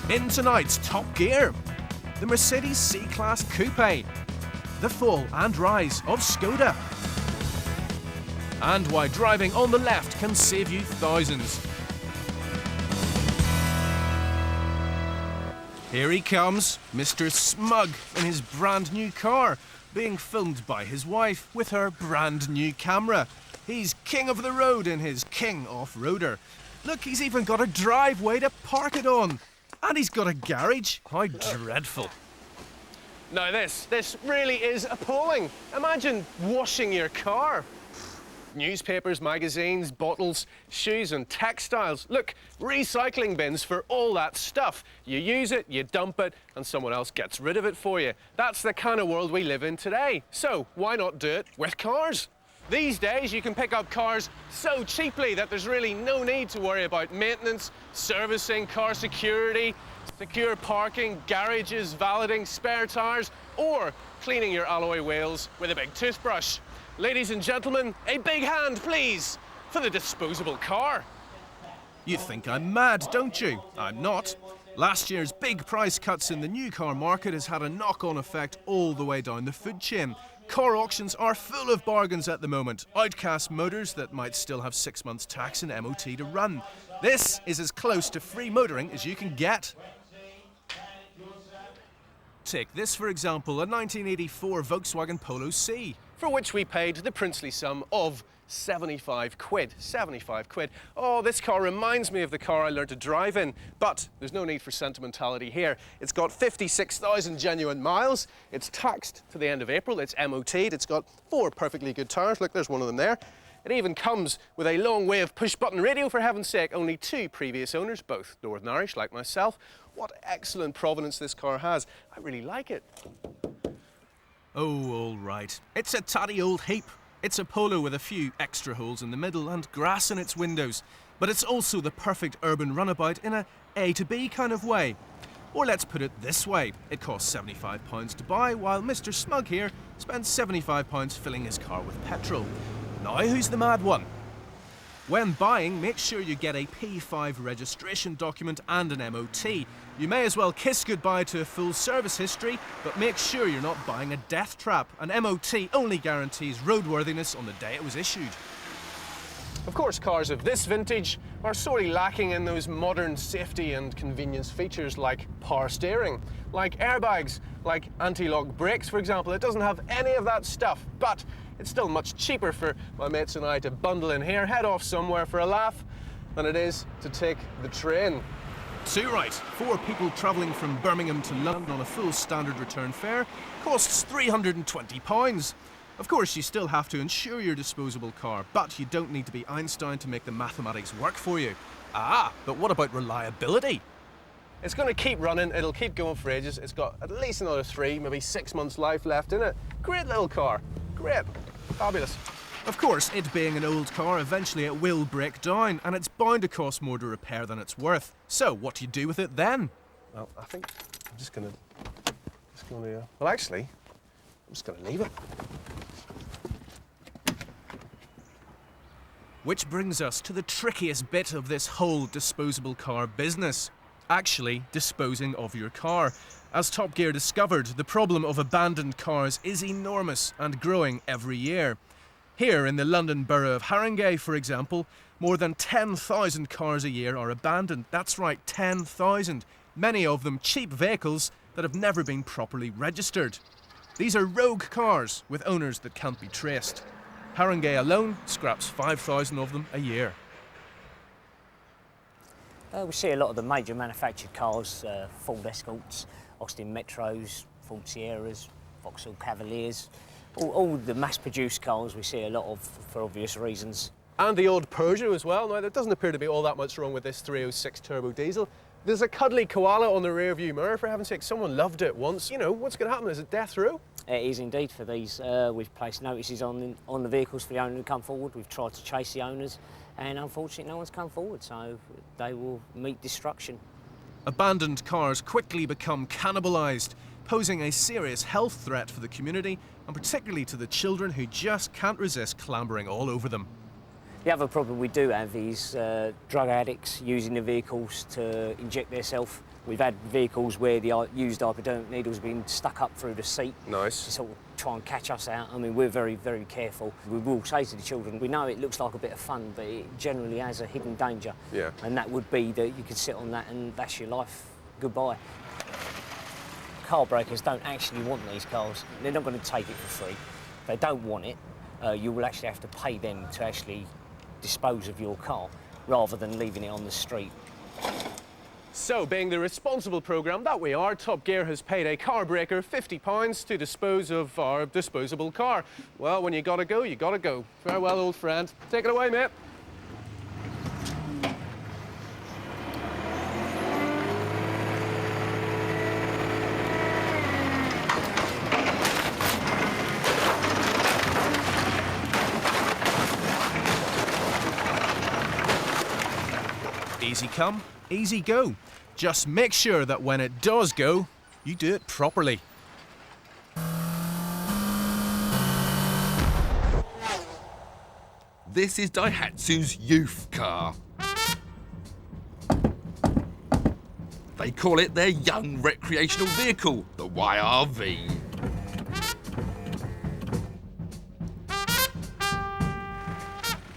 In tonight's Top Gear, the Mercedes C-Class Coupe, the fall and rise of Skoda, and why driving on the left can save you thousands. Here he comes, Mr. Smug, in his brand new car, being filmed by his wife with her brand new camera. He's king of the road in his King Off-Roader. Look, he's even got a driveway to park it on. And he's got a garage. How dreadful. Now this really is appalling. Imagine washing your car. Newspapers, magazines, bottles, shoes and textiles. Look, recycling bins for all that stuff. You use it, you dump it, and someone else gets rid of it for you. That's the kind of world we live in today. So why not do it with cars? These days, you can pick up cars so cheaply that there's really no need to worry about maintenance, servicing, car security, secure parking, garages, valeting, spare tyres, or cleaning your alloy wheels with a big toothbrush. Ladies and gentlemen, a big hand, please, for the disposable car. You think I'm mad, don't you? I'm not. Last year's big price cuts in the new car market has had a knock-on effect all the way down the food chain. Car auctions are full of bargains at the moment. Outcast motors that might still have 6 months tax and MOT to run. This is as close to free motoring as you can get. Take this, for example, a 1984 Volkswagen Polo C. For which we paid the princely sum of 75 quid. 75 quid. Oh, this car reminds me of the car I learned to drive in, but there's no need for sentimentality here. It's got 56,000 genuine miles. It's taxed to the end of April. It's MOT'd. It's got 4 perfectly good tyres. Look, there's one of them there. It even comes with a long wave push-button radio, for heaven's sake. Only 2 previous owners, both Northern Irish, like myself. What excellent provenance this car has. I really like it. Oh, all right. It's a tatty old heap. It's a Polo with a few extra holes in the middle and grass in its windows. But it's also the perfect urban runabout in A to B kind of way. Or let's put it this way. It costs £75 to buy, while Mr. Smug here spends £75 filling his car with petrol. Now who's the mad one? When buying, make sure you get a P5 registration document and an MOT. You may as well kiss goodbye to a full service history, but make sure you're not buying a death trap. An MOT only guarantees roadworthiness on the day it was issued. Of course, cars of this vintage are sorely lacking in those modern safety and convenience features like power steering, like airbags, like anti-lock brakes, for example. It doesn't have any of that stuff, but it's still much cheaper for my mates and I to bundle in here, head off somewhere for a laugh, than it is to take the train. Too right. 4 people travelling from Birmingham to London on a full standard return fare costs £320. Of course, you still have to insure your disposable car, but you don't need to be Einstein to make the mathematics work for you. Ah, but what about reliability? It's going to keep running, it'll keep going for ages. It's got at least another 3, maybe 6 months life left in it. Great little car. Great. Fabulous. Of course, it being an old car, eventually it will break down, and it's bound to cost more to repair than it's worth. So, what do you do with it then? Well, I think I'm just gonna well, actually, I'm just gonna leave it. Which brings us to the trickiest bit of this whole disposable car business. Actually, disposing of your car. As Top Gear discovered, the problem of abandoned cars is enormous and growing every year. Here in the London borough of Haringey, for example, more than 10,000 cars a year are abandoned. That's right, 10,000. Many of them cheap vehicles that have never been properly registered. These are rogue cars with owners that can't be traced. Haringey alone scraps 5,000 of them a year. We see a lot of the major manufactured cars, Ford Escorts, Austin Metros, Ford Sierras, Vauxhall Cavaliers. All the mass-produced cars we see a lot of for obvious reasons. And the old Peugeot as well. Now, there doesn't appear to be all that much wrong with this 306 turbo diesel. There's a cuddly koala on the rear view mirror, for heaven's sake. Someone loved it once. You know, what's going to happen? Is it death row? It is indeed for these. We've placed notices on the vehicles for the owner to come forward. We've tried to chase the owners, and unfortunately no one's come forward, so they will meet destruction. Abandoned cars quickly become cannibalised, posing a serious health threat for the community, and particularly to the children who just can't resist clambering all over them. The other problem we do have is drug addicts using the vehicles to inject themselves We've had vehicles where the used hypodermic needles have been stuck up through the seat. Nice. To sort of try and catch us out. I mean, we're very, very careful. We will say to the children, we know it looks like a bit of fun, but it generally has a hidden danger. Yeah. And that would be that you could sit on that and that's your life goodbye. Car breakers don't actually want these cars. They're not going to take it for free. If they don't want it, you will actually have to pay them to actually dispose of your car rather than leaving it on the street. So, being the responsible programme that we are, Top Gear has paid a car breaker £50 to dispose of our disposable car. Well, when you gotta go, you gotta go. Farewell, old friend. Take it away, mate. Easy come, easy go. Just make sure that when it does go, you do it properly. This is Daihatsu's youth car. They call it their young recreational vehicle, the YRV.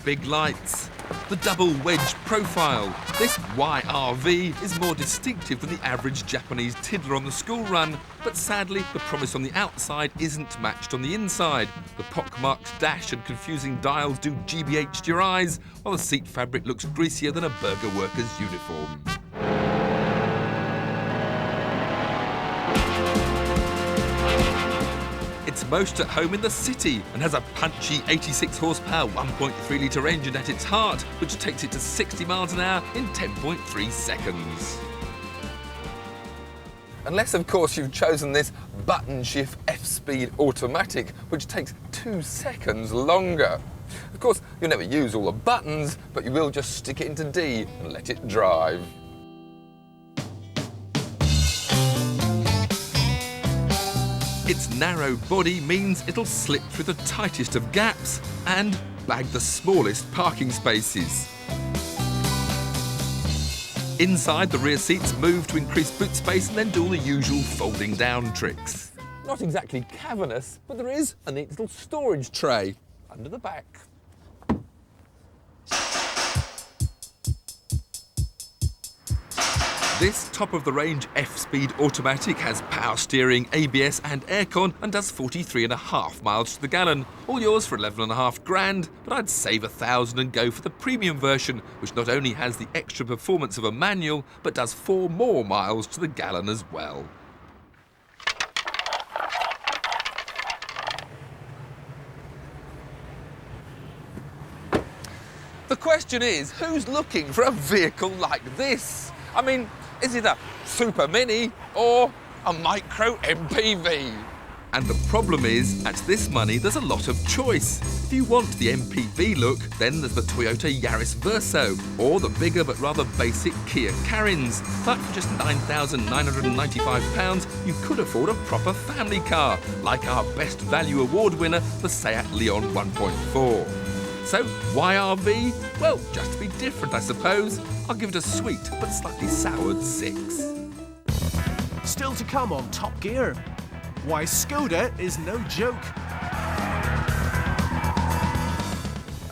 Big lights, the double wedge profile. This YRV is more distinctive than the average Japanese tiddler on the school run, but sadly the promise on the outside isn't matched on the inside. The pockmarked dash and confusing dials do GBH'd your eyes, while the seat fabric looks greasier than a burger worker's uniform. It's most at home in the city and has a punchy 86 horsepower 1.3 litre engine at its heart, which takes it to 60 miles an hour in 10.3 seconds. Unless, of course, you've chosen this button shift F-Speed automatic, which takes 2 seconds longer. Of course, you'll never use all the buttons, but you will just stick it into D and let it drive. Its narrow body means it'll slip through the tightest of gaps and bag the smallest parking spaces. Inside, the rear seats move to increase boot space and then do all the usual folding down tricks. Not exactly cavernous, but there is a neat little storage tray under the back. This top-of-the-range F-Speed automatic has power steering, ABS and aircon and does 43.5 miles to the gallon. All yours for 11.5 grand, but I'd save 1,000 and go for the premium version, which not only has the extra performance of a manual, but does 4 more miles to the gallon as well. The question is, who's looking for a vehicle like this? I mean, is it a Super Mini or a Micro MPV? And the problem is, at this money, there's a lot of choice. If you want the MPV look, then there's the Toyota Yaris Verso, or the bigger but rather basic Kia Carins. But for just £9,995, you could afford a proper family car, like our Best Value Award winner, the Seat Leon 1.4. So, YRV? Well, just to be different, I suppose. I'll give it a sweet but slightly soured 6. Still to come on Top Gear. Why Skoda is no joke.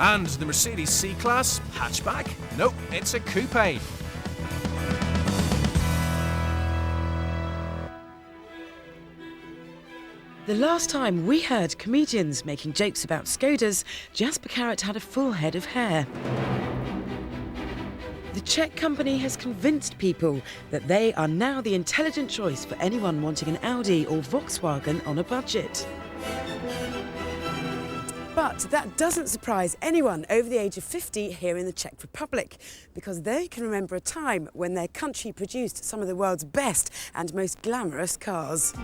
And the Mercedes C-Class hatchback? Nope, it's a coupe. The last time we heard comedians making jokes about Skodas, Jasper Carrott had a full head of hair. The Czech company has convinced people that they are now the intelligent choice for anyone wanting an Audi or Volkswagen on a budget. But that doesn't surprise anyone over the age of 50 here in the Czech Republic, because they can remember a time when their country produced some of the world's best and most glamorous cars.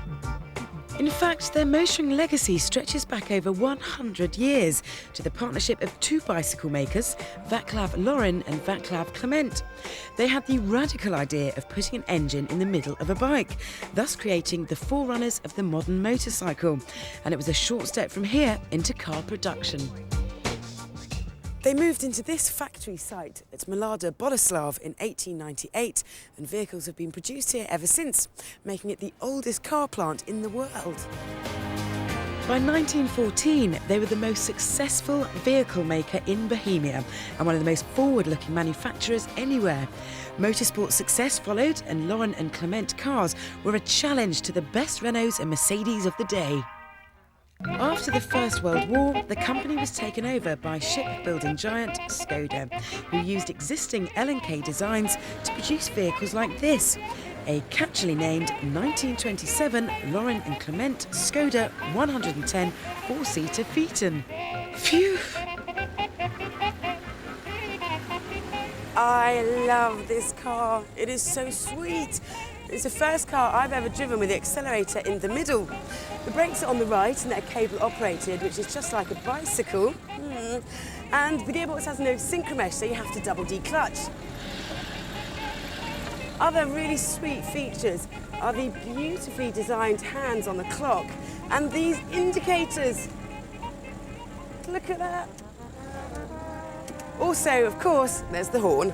In fact, their motoring legacy stretches back over 100 years to the partnership of 2 bicycle makers, Václav Laurin and Václav Klement. They had the radical idea of putting an engine in the middle of a bike, thus creating the forerunners of the modern motorcycle. And it was a short step from here into car production. They moved into this factory site at Mlada Boleslav in 1898, and vehicles have been produced here ever since, making it the oldest car plant in the world. By 1914, they were the most successful vehicle maker in Bohemia and one of the most forward-looking manufacturers anywhere. Motorsport success followed, and Laurin and Clement cars were a challenge to the best Renaults and Mercedes of the day. After the First World War, the company was taken over by shipbuilding giant Skoda, who used existing L&K designs to produce vehicles like this. A catchily named 1927 Laurin and Clement Skoda 110 four-seater Phaeton. Phew! I love this car. It is so sweet. It's the first car I've ever driven with the accelerator in the middle. The brakes are on the right and they're cable operated, which is just like a bicycle. And the gearbox has no synchromesh, so you have to double declutch. Other really sweet features are the beautifully designed hands on the clock and these indicators. Look at that. Also, of course, there's the horn.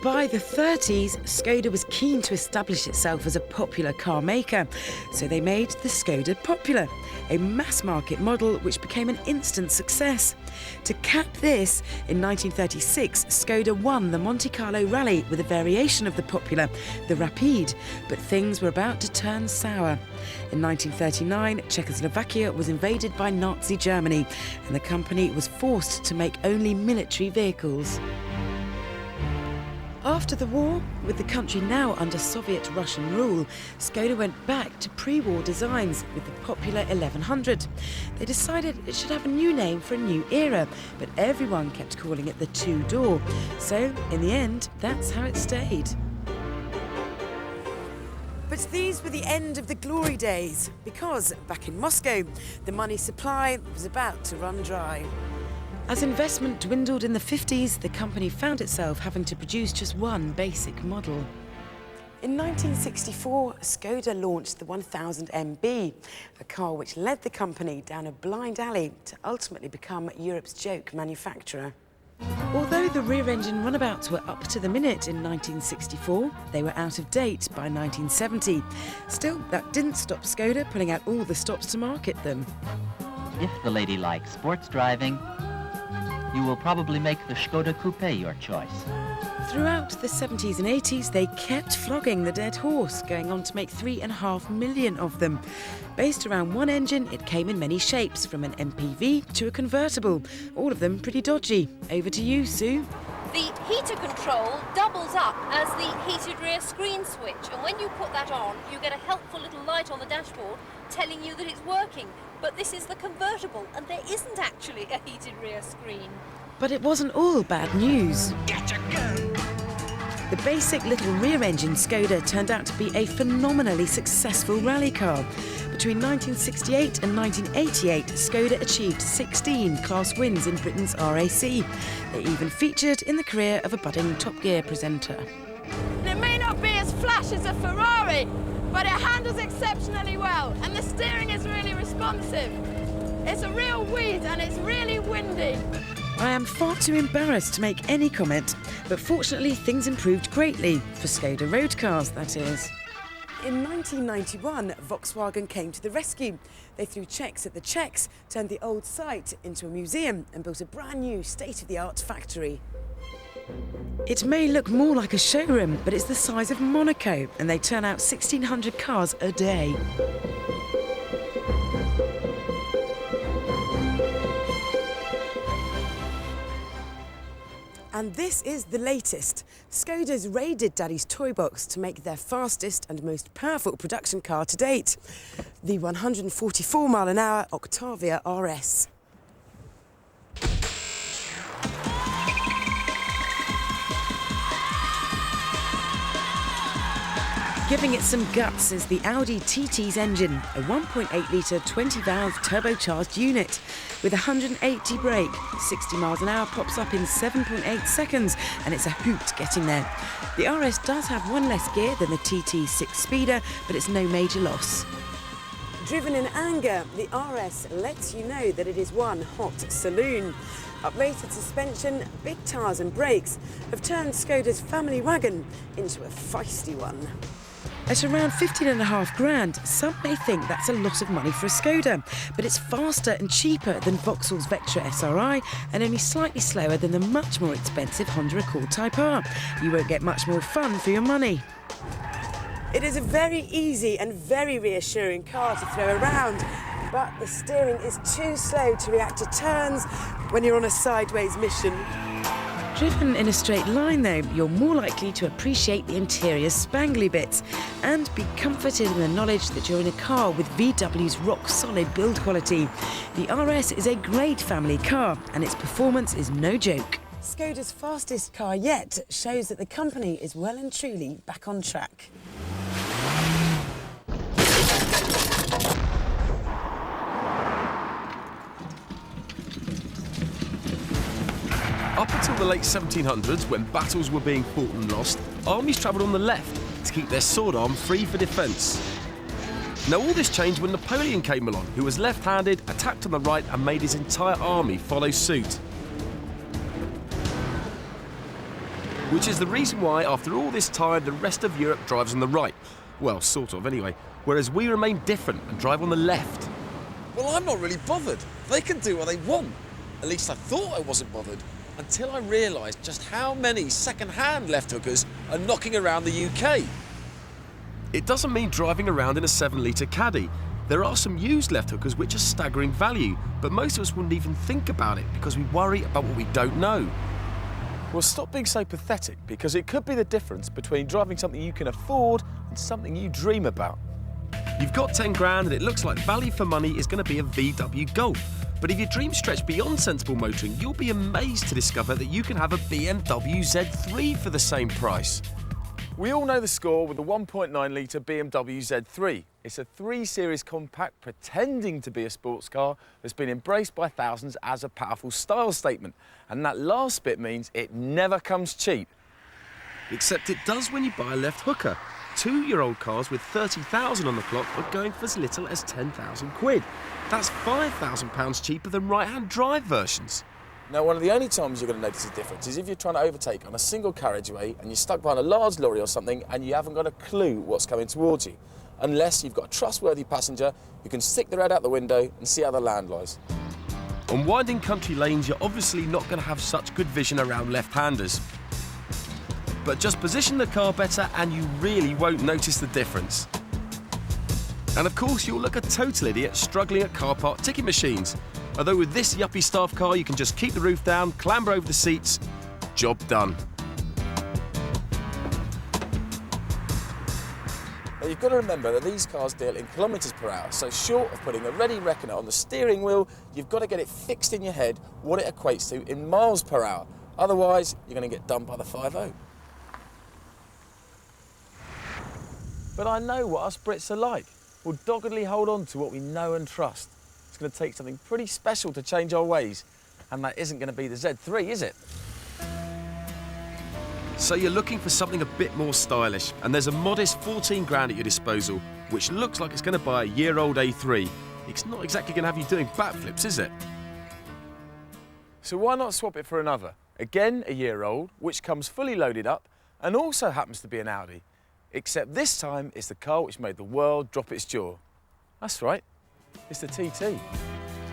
By the 30s, Skoda was keen to establish itself as a popular car maker, so they made the Skoda Popular, a mass-market model which became an instant success. To cap this, in 1936, Skoda won the Monte Carlo Rally with a variation of the Popular, the Rapide, but things were about to turn sour. In 1939, Czechoslovakia was invaded by Nazi Germany, and the company was forced to make only military vehicles. After the war, with the country now under Soviet-Russian rule, Skoda went back to pre-war designs with the Popular 1100. They decided it should have a new name for a new era, but everyone kept calling it the two-door. So, in the end, that's how it stayed. But these were the end of the glory days, because back in Moscow, the money supply was about to run dry. As investment dwindled in the 50s, the company found itself having to produce just one basic model. In 1964, Skoda launched the 1000 MB, a car which led the company down a blind alley to ultimately become Europe's joke manufacturer. Although the rear engine runabouts were up to the minute in 1964, they were out of date by 1970. Still, that didn't stop Skoda pulling out all the stops to market them. If the lady likes sports driving, you will probably make the Skoda Coupe your choice. Throughout the 70s and 80s, they kept flogging the dead horse, going on to make 3.5 million of them. Based around one engine, it came in many shapes, from an MPV to a convertible, all of them pretty dodgy. Over to you, Sue. The heater control doubles up as the heated rear screen switch, and when you put that on, you get a helpful little light on the dashboard telling you that it's working. But this is the convertible, and there isn't actually a heated rear screen. But it wasn't all bad news. The basic little rear-engine Skoda turned out to be a phenomenally successful rally car. Between 1968 and 1988, Skoda achieved 16 class wins in Britain's RAC. They even featured in the career of a budding Top Gear presenter. It may not be as flash as a Ferrari, but it handles exceptionally well, and the steering is really responsive. It's a real weed and it's really windy. I am far too embarrassed to make any comment, but fortunately things improved greatly, for Skoda road cars, that is. In 1991, Volkswagen came to the rescue. They threw checks at the Czechs, turned the old site into a museum and built a brand new state-of-the-art factory. It may look more like a showroom, but it's the size of Monaco, and they turn out 1,600 cars a day. And this is the latest. Skoda's raided Daddy's Toy Box to make their fastest and most powerful production car to date, the 144-mile-an-hour Octavia RS. Giving it some guts is the Audi TT's engine, a 1.8-litre 20-valve turbocharged unit. With 180 brake, 60 miles an hour pops up in 7.8 seconds, and it's a hoot getting there. The RS does have one less gear than the TT 6-speeder, but it's no major loss. Driven in anger, the RS lets you know that it is one hot saloon. Uprated suspension, big tyres and brakes have turned Skoda's family wagon into a feisty one. At around 15.5 grand, some may think that's a lot of money for a Skoda, but it's faster and cheaper than Vauxhall's Vectra SRI and only slightly slower than the much more expensive Honda Accord Type R. You won't get much more fun for your money. It is a very easy and very reassuring car to throw around, but the steering is too slow to react to turns when you're on a sideways mission. Driven in a straight line, though, you're more likely to appreciate the interior's spangly bits and be comforted in the knowledge that you're in a car with VW's rock-solid build quality. The RS is a great family car, and its performance is no joke. Skoda's fastest car yet shows that the company is well and truly back on track. Up until the late 1700s, when battles were being fought and lost, armies travelled on the left to keep their sword arm free for defence. Now all this changed when Napoleon came along, who was left-handed, attacked on the right and made his entire army follow suit. Which is the reason why, after all this time, the rest of Europe drives on the right. Well, sort of, anyway. Whereas we remain different and drive on the left. Well, I'm not really bothered. They can do what they want. At least I thought I wasn't bothered, until I realised just how many second-hand left hookers are knocking around the UK. It doesn't mean driving around in a 7-litre Caddy. There are some used left hookers which are staggering value, but most of us wouldn't even think about it because we worry about what we don't know. Well, stop being so pathetic, because it could be the difference between driving something you can afford and something you dream about. You've got 10 grand and it looks like value for money is going to be a VW Golf. But if your dreams stretch beyond sensible motoring, you'll be amazed to discover that you can have a BMW Z3 for the same price. We all know the score with the 1.9-litre BMW Z3. It's a 3 Series compact pretending to be a sports car that's been embraced by thousands as a powerful style statement. And that last bit means it never comes cheap. Except it does when you buy a left hooker. 2-year-old cars with 30,000 on the clock are going for as little as 10,000 quid. That's £5,000 cheaper than right-hand drive versions. Now, one of the only times you're going to notice a difference is if you're trying to overtake on a single carriageway and you're stuck behind a large lorry or something and you haven't got a clue what's coming towards you. Unless you've got a trustworthy passenger who can stick their head out the window and see how the land lies. On winding country lanes, you're obviously not going to have such good vision around left-handers. But just position the car better and you really won't notice the difference. And of course, you'll look a total idiot struggling at car park ticket machines. Although with this yuppie staff car, you can just keep the roof down, clamber over the seats, job done. Now, you've got to remember that these cars deal in kilometres per hour, so short of putting a ready reckoner on the steering wheel, you've got to get it fixed in your head what it equates to in miles per hour. Otherwise, you're going to get done by the 5.0. But I know what us Brits are like. We'll doggedly hold on to what we know and trust. It's going to take something pretty special to change our ways. And that isn't going to be the Z3, is it? So you're looking for something a bit more stylish, and there's a modest 14 grand at your disposal, which looks like it's going to buy a year-old A3. It's not exactly going to have you doing backflips, is it? So why not swap it for another? Again, a year-old, which comes fully loaded up, and also happens to be an Audi. Except this time, it's the car which made the world drop its jaw. That's right, it's the TT.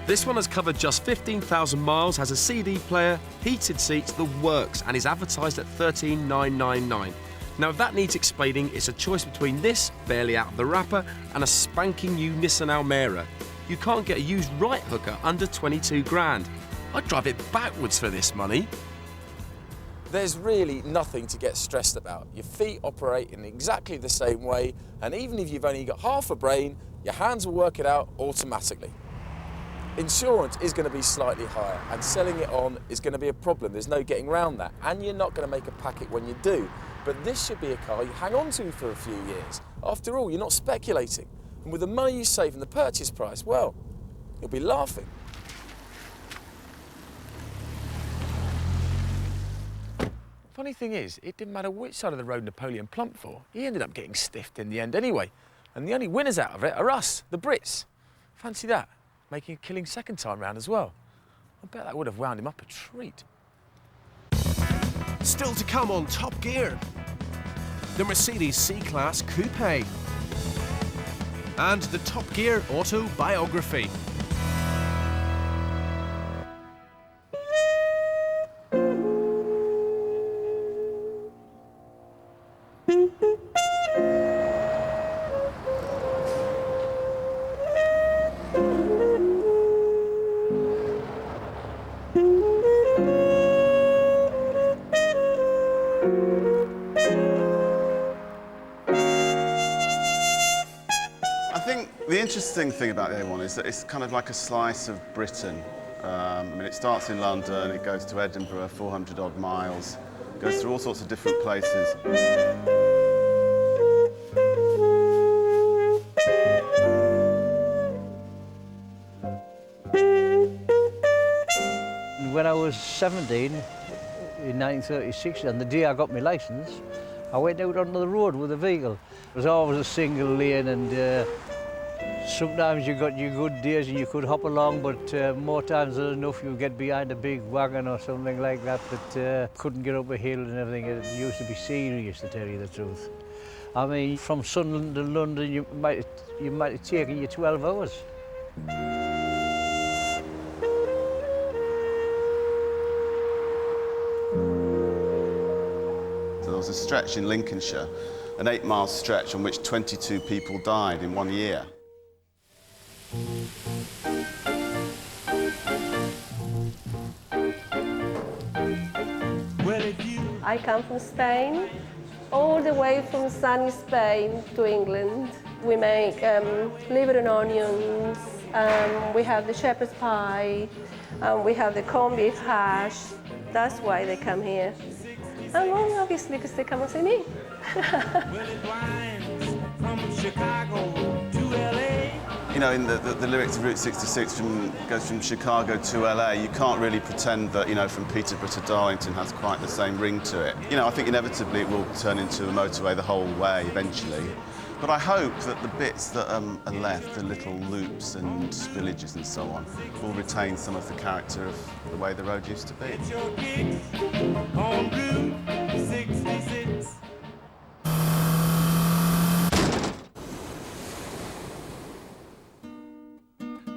This one has covered just 15,000 miles, has a CD player, heated seats, the works, and is advertised at $13,999. Now, if that needs explaining, it's a choice between this, barely out of the wrapper, and a spanking new Nissan Almera. You can't get a used right hooker under 22 grand. I'd drive it backwards for this money. There's really nothing to get stressed about. Your feet operate in exactly the same way, and even if you've only got half a brain, your hands will work it out automatically. Insurance is going to be slightly higher, and selling it on is going to be a problem. There's no getting around that, and you're not going to make a packet when you do. But this should be a car you hang on to for a few years. After all, you're not speculating. And with the money you save and the purchase price, well, you'll be laughing. Funny thing is, it didn't matter which side of the road Napoleon plumped for. He ended up getting stiffed in the end anyway. And the only winners out of it are us, the Brits. Fancy that, making a killing second time round as well. I bet that would have wound him up a treat. Still to come on Top Gear, the Mercedes C-Class Coupe and the Top Gear autobiography. The interesting thing about the A1 is that it's kind of like a slice of Britain. I mean, it starts in London, it goes to Edinburgh, 400 odd miles, goes through all sorts of different places. When I was 17, in 1936, and the day I got my licence, I went out onto the road with a vehicle. It was always a single lane, and sometimes you got your good days and you could hop along, but more times than enough you get behind a big wagon or something like that that couldn't get up a hill and everything. It used to be serious, to tell you the truth. I mean, from Sunderland to London, you might have taken you 12 hours. There was a stretch in Lincolnshire, an 8-mile stretch on which 22 people died in 1 year. I come from Spain, all the way from sunny Spain to England. We make liver and onions, we have the shepherd's pie, we have the corned beef hash. That's why they come here. And well, obviously, because they come and see me. You know, in the lyrics of Route 66 goes from Chicago to LA, you can't really pretend that, you know, from Peterborough to Darlington has quite the same ring to it. You know, I think inevitably it will turn into a motorway the whole way eventually. But I hope that the bits that are left, the little loops and villages and so on, will retain some of the character of the way the road used to be. On Route 66.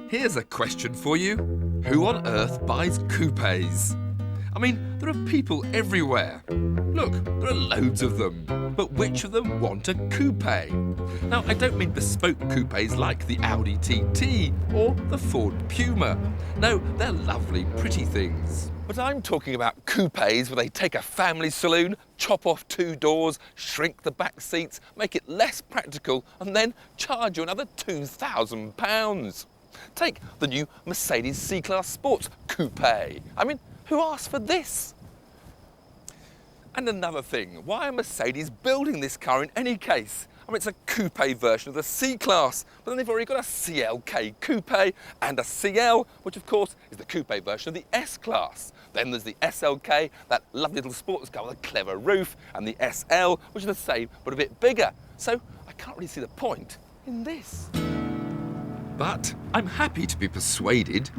Here's a question for you. Who on earth buys coupes? I mean, there are people everywhere. Look, there are loads of them. But which of them want a coupe? Now, I don't mean bespoke coupes like the Audi TT or the Ford Puma. No, they're lovely, pretty things. But I'm talking about coupes where they take a family saloon, chop off 2 doors, shrink the back seats, make it less practical, and then charge you another £2,000. Take the new Mercedes C-Class Sports Coupe. I mean, who asked for this? And another thing, why are Mercedes building this car in any case? I mean, it's a coupe version of the C-Class, but then they've already got a CLK Coupe and a CL, which of course is the coupe version of the S-Class. Then there's the SLK, that lovely little sports car with a clever roof, and the SL, which is the same but a bit bigger. So I can't really see the point in this. But I'm happy to be persuaded.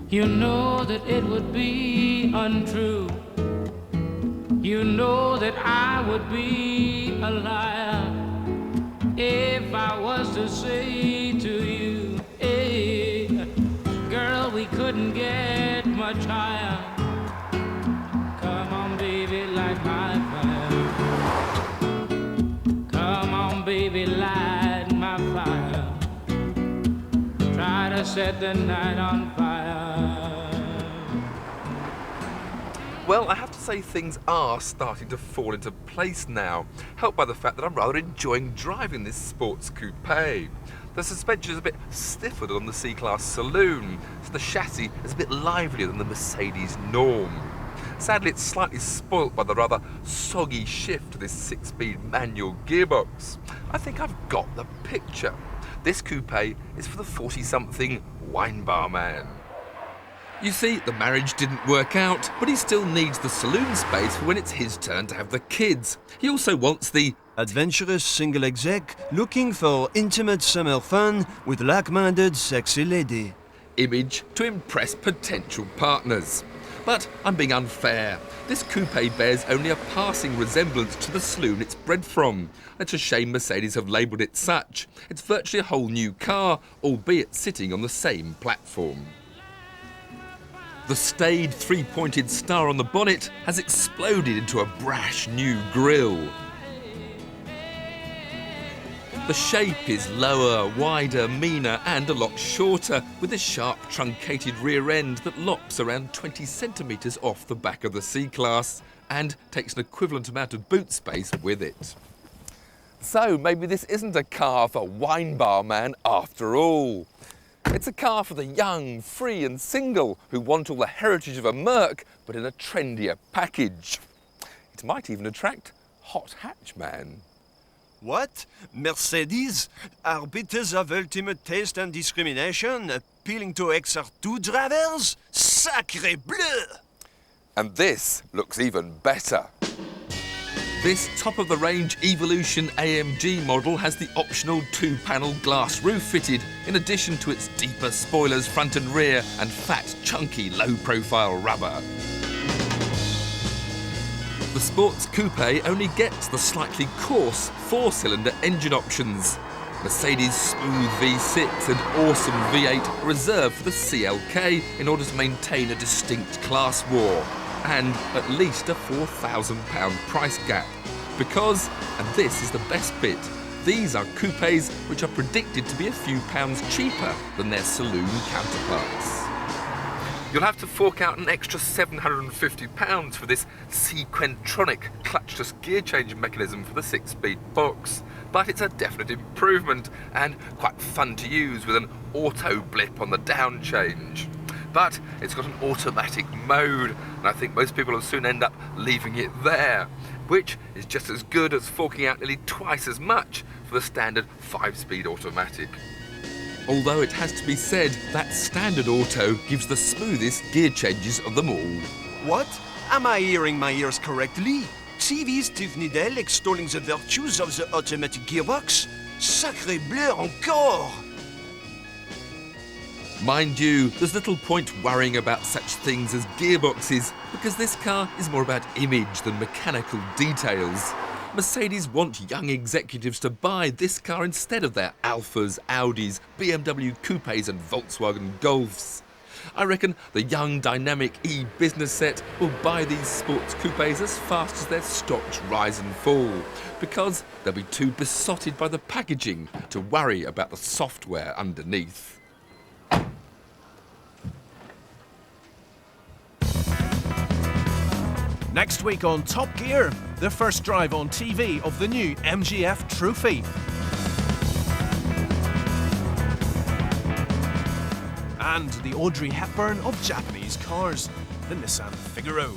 You know that it would be untrue. You know that I would be a liar if I was to say to you, hey, girl, we couldn't get much higher. Come on, baby, light my fire. Come on, baby, light my fire. Try to set the night on fire. Well, I have to say things are starting to fall into place now, helped by the fact that I'm rather enjoying driving this sports coupe. The suspension is a bit stiffer than on the C-Class Saloon, so the chassis is a bit livelier than the Mercedes norm. Sadly, it's slightly spoilt by the rather soggy shift to this 6-speed manual gearbox. I think I've got the picture. This coupe is for the 40-something wine bar man. You see, the marriage didn't work out, but he still needs the saloon space for when it's his turn to have the kids. He also wants the adventurous single exec looking for intimate summer fun with like-minded sexy lady image to impress potential partners. But I'm being unfair. This coupe bears only a passing resemblance to the saloon it's bred from. It's a shame Mercedes have labelled it such. It's virtually a whole new car, albeit sitting on the same platform. The staid three-pointed star on the bonnet has exploded into a brash new grille. The shape is lower, wider, meaner and a lot shorter, with a sharp truncated rear end that lops around 20 centimetres off the back of the C-Class and takes an equivalent amount of boot space with it. So maybe this isn't a car for wine bar man after all. It's a car for the young, free and single who want all the heritage of a Merc but in a trendier package. It might even attract hot hatch man. What? Mercedes? Arbiters of ultimate taste and discrimination, appealing to XR2 drivers? Sacré bleu! And this looks even better. This top-of-the-range Evolution AMG model has the optional 2-panel glass roof fitted, in addition to its deeper spoilers front and rear and fat, chunky, low-profile rubber. The sports coupe only gets the slightly coarse 4-cylinder engine options. Mercedes' smooth V6 and awesome V8 are reserved for the CLK in order to maintain a distinct class war and at least a £4,000 price gap. Because, and this is the best bit, these are coupes which are predicted to be a few pounds cheaper than their saloon counterparts. You'll have to fork out an extra £750 for this Sequentronic clutchless gear change mechanism for the 6-speed box. But it's a definite improvement and quite fun to use with an auto blip on the down change. But it's got an automatic mode, and I think most people will soon end up leaving it there, which is just as good as forking out nearly twice as much for the standard 5-speed automatic. Although it has to be said that standard auto gives the smoothest gear changes of them all. What? Am I hearing my ears correctly? TV Steve Niddell extolling the virtues of the automatic gearbox? Sacré bleu encore! Mind you, there's little point worrying about such things as gearboxes, because this car is more about image than mechanical details. Mercedes want young executives to buy this car instead of their Alphas, Audis, BMW Coupes and Volkswagen Golfs. I reckon the young dynamic e-business set will buy these sports coupes as fast as their stocks rise and fall, because they'll be too besotted by the packaging to worry about the software underneath. Next week on Top Gear, the first drive on TV of the new MGF Trophy. And the Audrey Hepburn of Japanese cars, the Nissan Figaro.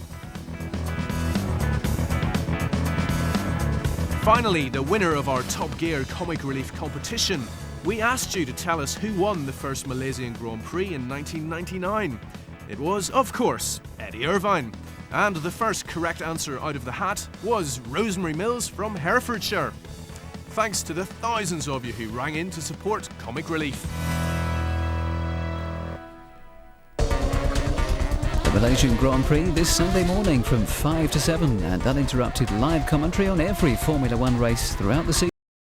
Finally, the winner of our Top Gear Comic Relief competition. We asked you to tell us who won the first Malaysian Grand Prix in 1999. It was, of course, Eddie Irvine. And the first correct answer out of the hat was Rosemary Mills from Herefordshire. Thanks to the thousands of you who rang in to support Comic Relief. The Malaysian Grand Prix this Sunday morning from 5 to 7, and uninterrupted live commentary on every Formula One race throughout the season.